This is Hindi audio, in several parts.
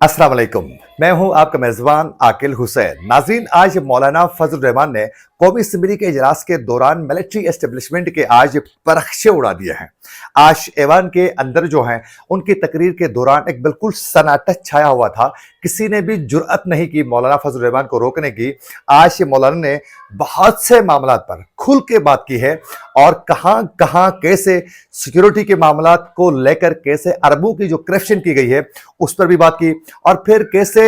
अस्सलाम वालेकुम। मैं हूं आपका मेजबान आकिल हुसैन। नाज़रीन, आज मौलाना फजल रहमान ने कौमी असम्बली के इजलास के दौरान मिलिट्री एस्टेब्लिशमेंट के आज परखचे उड़ा दिए हैं। आज ऐवान के अंदर जो है उनकी तकरीर के दौरान एक बिल्कुल सन्नाटा छाया हुआ था। किसी ने भी जुर्अत नहीं की मौलाना फजल रहमान को रोकने की। आज मौलाना ने बहुत से मामलात पर खुल के बात की है और कहां कहां कैसे सिक्योरिटी के मामलात को लेकर कैसे अरबों की जो करप्शन की गई है उस पर भी बात की और फिर कैसे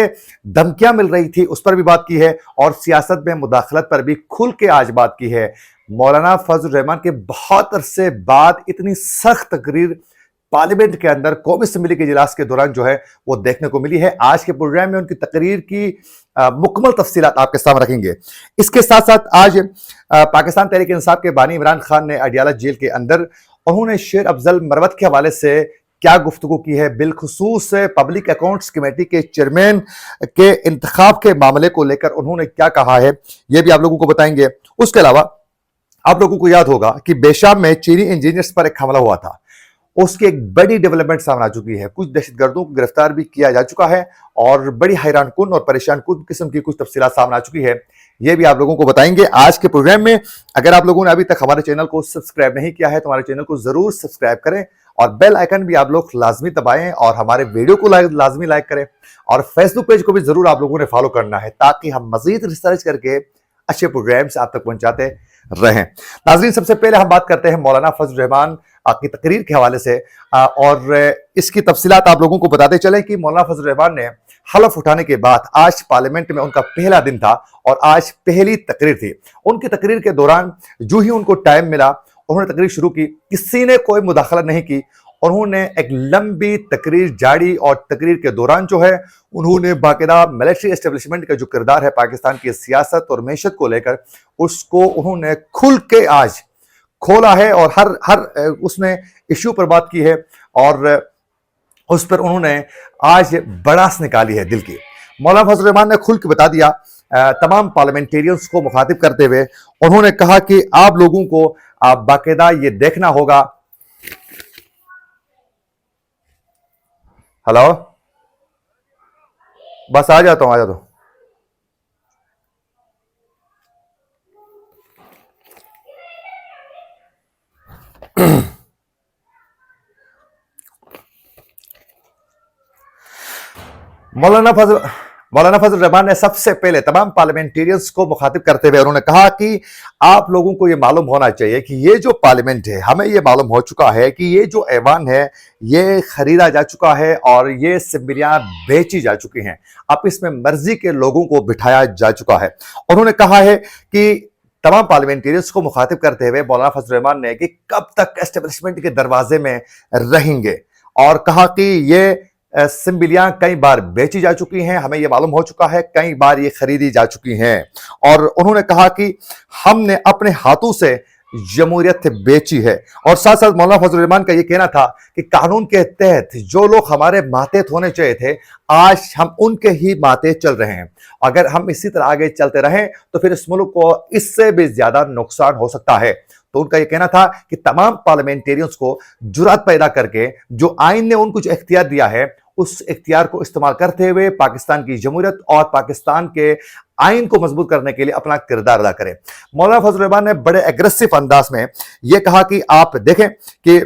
धमकियां मिल रही थी उस पर भी बात की है और सियासत में मुदाखलत पर भी खुल के आज बात की है। मौलाना फजल रहमान के बहुत अरसे बाद इतनी सख्त तकरीर पार्लियामेंट के अंदर कौमी असम्बली के इजलास के दौरान जो है वो देखने को मिली है। आज के प्रोग्राम में उनकी तकरीर की मुकम्मल तफसीलात आपके सामने रखेंगे। इसके साथ साथ आज पाकिस्तान तहरीक इंसाफ के बानी इमरान खान ने अडियाला जेल के अंदर उन्होंने शेर अफजल मरवत के हवाले से क्या गुफ्तगू की है, बिलखुसूस पब्लिक अकाउंट्स कमेटी के चेयरमैन के इंतखाब के मामले को लेकर उन्होंने क्या कहा है, यह भी आप लोगों को बताएंगे। उसके अलावा आप लोगों को याद होगा कि बेशाम में चीनी इंजीनियर्स पर एक हमला हुआ था, उसकी एक बड़ी डेवलपमेंट सामने आ चुकी है। कुछ दहशतगर्दों को गिरफ्तार भी किया जा चुका है और बड़ी हैरान कुन और परेशान कुन किस्म की कुछ तफसीलात सामने आ चुकी है। यह भी आप लोगों को बताएंगे आज के प्रोग्राम में। अगर आप लोगों ने अभी तक हमारे चैनल को सब्सक्राइब नहीं किया है तो हमारे चैनल को जरूर सब्सक्राइब करें और बेल आइकन भी आप लोग लाजमी दबाएं और हमारे वीडियो को लाजमी लाइक करें और फेसबुक पेज को भी जरूर आप लोगों ने फॉलो करना है ताकि हम मजीद रिसर्च करके अच्छे प्रोग्राम्स आप तक पहुंचाते रहें। नाज़रीन, सबसे पहले हम बात करते हैं मौलाना फजल रहमान की तकरीर के हवाले से और इसकी तफसीलात आप लोगों को बताते चले कि मौलाना फजल रहमान ने हलफ उठाने के बाद आज पार्लियामेंट में उनका पहला दिन था और आज पहली तकरीर थी। उनकी तकरीर के दौरान जो ही उनको टाइम मिला उन्होंने तकरीर शुरू की, किसी ने कोई मुदाखलत नहीं की। उन्होंने एक लंबी तकरीर जारी और तकरीर के दौरान जो है उन्होंने बाकायदा मिलिट्री एस्टेब्लिशमेंट का जो किरदार है पाकिस्तान की सियासत और मैशत को लेकर उसको उन्होंने खुल के आज खोला है और हर उसने इश्यू पर बात की है और उस पर उन्होंने आज बड़ास निकाली है दिल की। मौलाना फजल रहमान ने खुल के बता दिया तमाम पार्लियामेंटेरियंस को मुखातिब करते हुए उन्होंने कहा कि आप लोगों को बाकायदा ये देखना होगा। हेलो, बस आ जाता हूं। मौलाना फजल रहमान ने सबसे पहले तमाम पार्लियामेंटेरियंस को मुखातिब करते हुए उन्होंने कहा कि आप लोगों को यह मालूम होना चाहिए कि ये जो पार्लियामेंट है हमें यह मालूम हो चुका है कि ये जो ऐवान है ये खरीदा जा चुका है और ये असेंबलियां बेची जा चुकी हैं। अब इसमें मर्जी के लोगों को बिठाया जा चुका है। उन्होंने कहा है कि तमाम पार्लियामेंटेरियंस को मुखातिब करते हुए मौलाना फजल रहमान ने कि कब तक एस्टेब्लिशमेंट के दरवाजे में रहेंगे और कहा कि ये असेंबलियां कई बार बेची जा चुकी हैं, हमें यह मालूम हो चुका है, कई बार ये खरीदी जा चुकी हैं। और उन्होंने कहा कि हमने अपने हाथों से जमहूरियत बेची है और साथ साथ मौलाना फजल रहमान का यह कहना था कि कानून के तहत जो लोग हमारे मातेहत होने चाहिए थे आज हम उनके ही माते चल रहे हैं। अगर हम इसी तरह आगे चलते रहें तो फिर इस मुल्क को इससे भी ज्यादा नुकसान हो सकता है। तो उनका यह कहना था कि तमाम पार्लियामेंटेरियंस को जुर्अत पैदा करके जो आइन ने उनको जो इख्तियार दिया है उस इख्तियार को इस्तेमाल करते हुए पाकिस्तान की जमहूरियत और पाकिस्तान के आइन को मजबूत करने के लिए अपना किरदार अदा करें। मौलाना फजल रहमान ने बड़े एग्रेसिव अंदाज में यह कहा कि आप देखें कि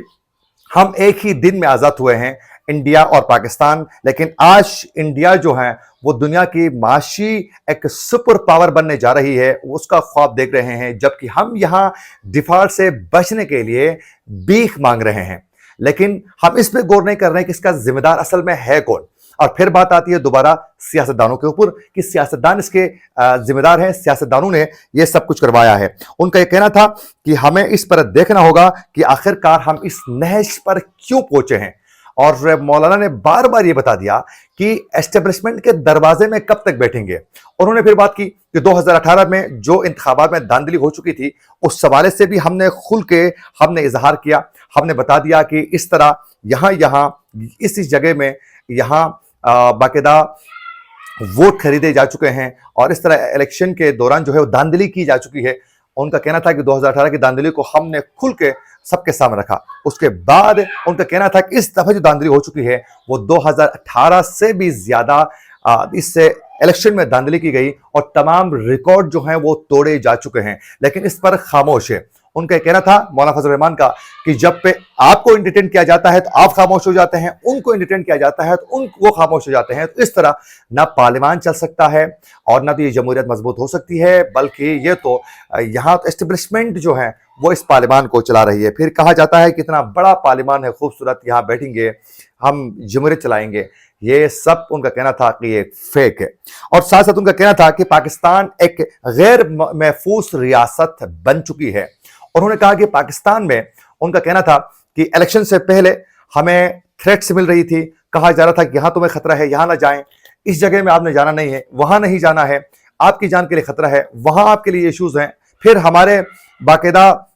हम एक ही दिन में आजाद हुए हैं इंडिया और पाकिस्तान, लेकिन आज इंडिया जो है वो दुनिया की माशी एक सुपर पावर बनने जा रही है, उसका ख्वाब देख रहे हैं, जबकि हम यहां डिफॉल्ट से बचने के लिए भीख मांग रहे हैं। लेकिन हम इस पे गौर नहीं कर रहे हैं कि इसका जिम्मेदार असल में है कौन। और फिर बात आती है दोबारा सियासतदानों के ऊपर कि सियासतदान इसके जिम्मेदार हैं, सियासतदानों ने यह सब कुछ करवाया है। उनका यह कहना था कि हमें इस पर देखना होगा कि आखिरकार हम इस नहज पर क्यों पहुंचे हैं। और मौलाना ने बार बार यह बता दिया कि एस्टेब्लिशमेंट के दरवाजे में कब तक बैठेंगे। उन्होंने फिर बात की कि 2018 में जो इंतखाबात में धांधली हो चुकी थी उस हवाले से भी हमने खुल के हमने इजहार किया। हमने बता दिया कि इस तरह यहां इस जगह में यहां बाकायदा वोट खरीदे जा चुके हैं और इस तरह इलेक्शन के दौरान जो है वो धांधली की जा चुकी है। उनका कहना था कि 2018 की धांधली को हमने खुल के सबके सामने रखा। उसके बाद उनका कहना था कि इस दफा जो धांधली हो चुकी है वो 2018 से भी ज्यादा इससे इलेक्शन में धांधली की गई और तमाम रिकॉर्ड जो हैं वो तोड़े जा चुके हैं, लेकिन इस पर खामोश है। उनका कहना था मौलाना फजल रहमान का कि जब पे आपको एंटरटेन किया जाता है तो आप खामोश हो जाते हैं, उनको एंटरटेन किया जाता है तो वो खामोश हो जाते हैं। तो इस तरह ना पार्लियामान चल सकता है और ना तो ये जमहूरियत मजबूत हो सकती है, बल्कि ये तो यहाँ तो एस्टेब्लिशमेंट जो है वो इस पार्लियामान को चला रही है। फिर कहा जाता है कि इतना बड़ा पार्लियामान है, खूबसूरत, यहाँ बैठेंगे हम जमहूरियत चलाएंगे। ये सब उनका कहना था कि ये फेक है। और साथ साथ उनका कहना था कि पाकिस्तान एक गैर महफूज रियासत बन चुकी है। उन्होंने कहा कि पाकिस्तान में उनका कहना था कि इलेक्शन से पहले हमें थ्रेट्स मिल रही थी, कहा जा रहा था कि यहां तुम्हें खतरा है, यहां ना जाएं, इस जगह में आपने जाना नहीं है, वहां नहीं जाना है, आपकी जान के लिए खतरा है, वहां आपके लिए इश्यूज हैं। फिर हमारे बाकायदा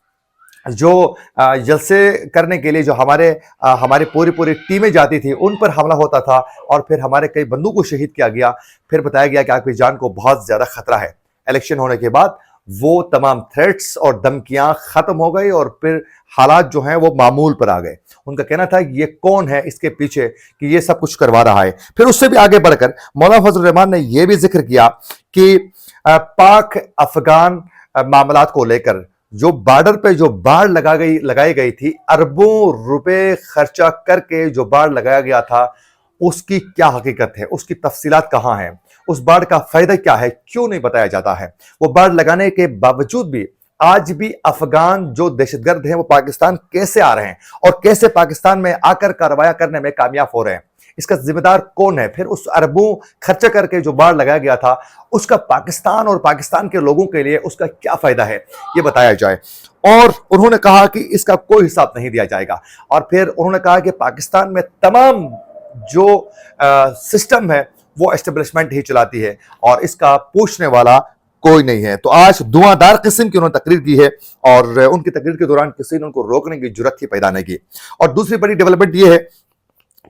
जो जलसे करने के लिए जो हमारी पूरी टीमें जाती थी, उन पर हमला होता था और फिर हमारे कई बंदूक को शहीद किया गया। फिर बताया गया कि आपकी जान को बहुत ज्यादा खतरा है। इलेक्शन होने के बाद वो तमाम थ्रेट्स और धमकियां खत्म हो गई और फिर हालात जो हैं वो मामूल पर आ गए। उनका कहना था ये कौन है इसके पीछे कि ये सब कुछ करवा रहा है। फिर उससे भी आगे बढ़कर मौलाना फजल रहमान ने यह भी जिक्र किया कि पाक अफगान मामलात को लेकर जो बॉर्डर पे जो बाढ़ लगाई गई थी, अरबों रुपए खर्चा करके जो बाढ़ लगाया गया था, उसकी क्या हकीकत है, उसकी तफसीलात कहां हैं, उस बाढ़ का फायदा क्या है, क्यों नहीं बताया जाता है। वो बाढ़ लगाने के बावजूद भी आज भी अफगान जो दहशतगर्द हैं वो पाकिस्तान कैसे आ रहे हैं और कैसे पाकिस्तान में आकर कार्रवाई करने में कामयाब हो रहे हैं, इसका जिम्मेदार कौन है। फिर उस अरबों खर्चा करके जो बाढ़ लगाया गया था, उसका पाकिस्तान और पाकिस्तान के लोगों के लिए उसका क्या फायदा है, ये बताया जाए। और उन्होंने कहा कि इसका कोई हिसाब नहीं दिया जाएगा। और फिर उन्होंने कहा कि पाकिस्तान में तमाम जो सिस्टम है वो एस्टेब्लिशमेंट ही चलाती है और इसका पूछने वाला कोई नहीं है। तो आज धुआंधार किस्म की उन्होंने तकरीर की है और उनकी तकरीर के दौरान किसी ने उनको रोकने की जरूरत ही पैदा नहीं की। और दूसरी बड़ी डेवलपमेंट ये है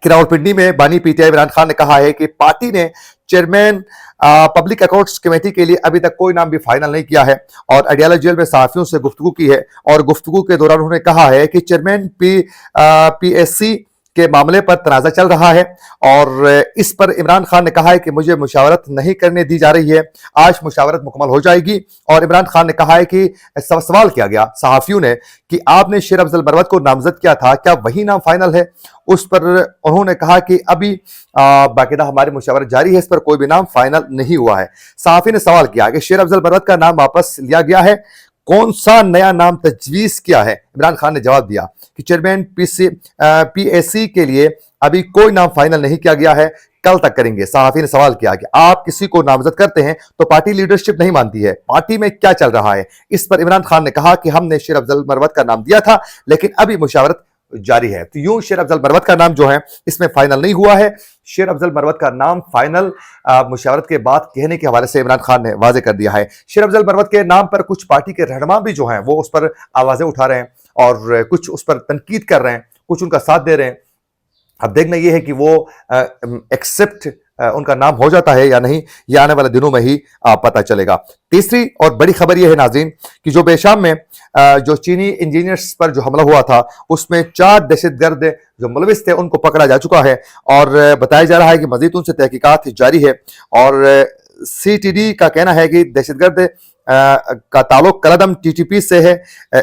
कि रावलपिंडी में बानी पीटीआई इमरान खान ने कहा है कि पार्टी ने चेयरमैन पब्लिक अकाउंट्स कमेटी के लिए अभी तक कोई नाम भी फाइनल नहीं किया है और अडियाला जेल में सहाफियों से गुफ्तगू की है और गुफ्तगू के दौरान उन्होंने कहा है कि चेयरमैन पीएससी के मामले पर तनाजा चल रहा है और इस पर इमरान खान ने कहा है कि मुझे मुशावरत नहीं करने दी जा रही है, आज मुशावरत मुकम्मल हो जाएगी। और इमरान खान ने कहा है कि सवाल किया गया सहाफियों ने कि आपने शेर अफजल मरवत को नामजद किया था, क्या वही नाम फाइनल है। उस पर उन्होंने कहा कि अभी बाकायदा हमारी मुशावरत जारी है, इस पर कोई भी नाम फाइनल नहीं हुआ है। सहाफी ने सवाल किया कि शेर अफजल मरवत का नाम वापस लिया गया है, कौन सा नया नाम तजवीज किया है। इमरान खान ने जवाब दिया कि चेयरमैन पीएससी के लिए अभी कोई नाम फाइनल नहीं किया गया है, कल तक करेंगे। सहाफी ने सवाल किया कि आप किसी को नामजद करते हैं तो पार्टी लीडरशिप नहीं मानती है, पार्टी में क्या चल रहा है। इस पर इमरान खान ने कहा कि हमने शेर अफजल मरवत का नाम दिया था लेकिन अभी मुशावरत जारी है। तो यूं शेर अफजल मरवत का नाम जो है इसमें फाइनल नहीं हुआ है। शेर अफजल मरवत का नाम फाइनल मुशावरत के बाद कहने के हवाले से इमरान खान ने वाजे कर दिया है। शेर अफजल मरवत के नाम पर कुछ पार्टी के रहनुमा भी जो हैं वो उस पर आवाजें उठा रहे हैं और कुछ उस पर तनकीद कर रहे हैं, कुछ उनका साथ दे रहे हैं। अब देखना यह है कि वो एक्सेप्ट उनका नाम हो जाता है या नहीं, ये आने वाले दिनों में ही पता चलेगा। तीसरी और बड़ी खबर यह है नाज़रीन कि जो बेशाम में जो चीनी इंजीनियर्स पर जो हमला हुआ था उसमें 4 दहशतगर्द जो मुलविस थे उनको पकड़ा जा चुका है और बताया जा रहा है कि मजीद उनसे तहकीकात जारी है। और सीटीडी का कहना है कि दहशतगर्द का ताल्लुक कलदम टीटीपी से है,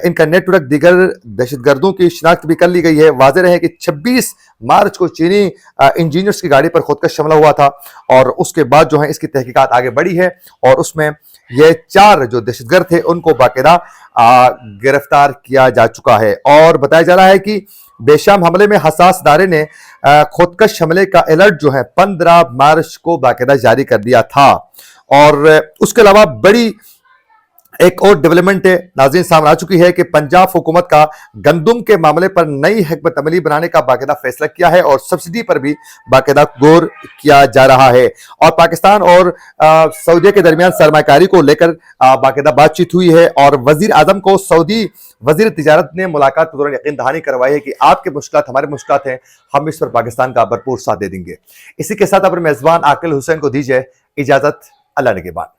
इनका नेटवर्क दीगर दहशतगर्दों की शिनाख्त भी कर ली गई है। वाज़ेह रहे कि 26 मार्च को चीनी इंजीनियर्स की गाड़ी पर खुदकश हमला हुआ था और उसके बाद जो है इसकी तहकीकात आगे बढ़ी है और उसमें ये 4 जो दहशतगर्द थे उनको बाकायदा गिरफ्तार किया जा चुका है। और बताया जा रहा है कि बेशाम हमले में हसास इदारे ने खुदकश हमले का अलर्ट जो है 15 मार्च को बाकायदा जारी कर दिया था। और उसके अलावा बड़ी एक और डेवलपमेंट नाज़रीन सामने आ चुकी है कि पंजाब हुकूमत का गंदुम के मामले पर नई हिकमत अमली बनाने का बाकायदा फैसला किया है और सब्सिडी पर भी बाकायदा गौर किया जा रहा है। और पाकिस्तान और सऊदी के दरमियान सरमाकारी को लेकर बाकायदा बातचीत हुई है और वजीर आजम को सऊदी वजीर तिजारत ने मुलाकात के दौरान यकीन दहानी करवाई है कि आपके मुश्किलात हमारे मुश्किलात हैं, हम इस पर पाकिस्तान का भरपूर साथ दे देंगे। इसी के साथ अपने मेजबान आकिल हुसैन को दीजिए इजाजत, अल्लाह ने के बाद।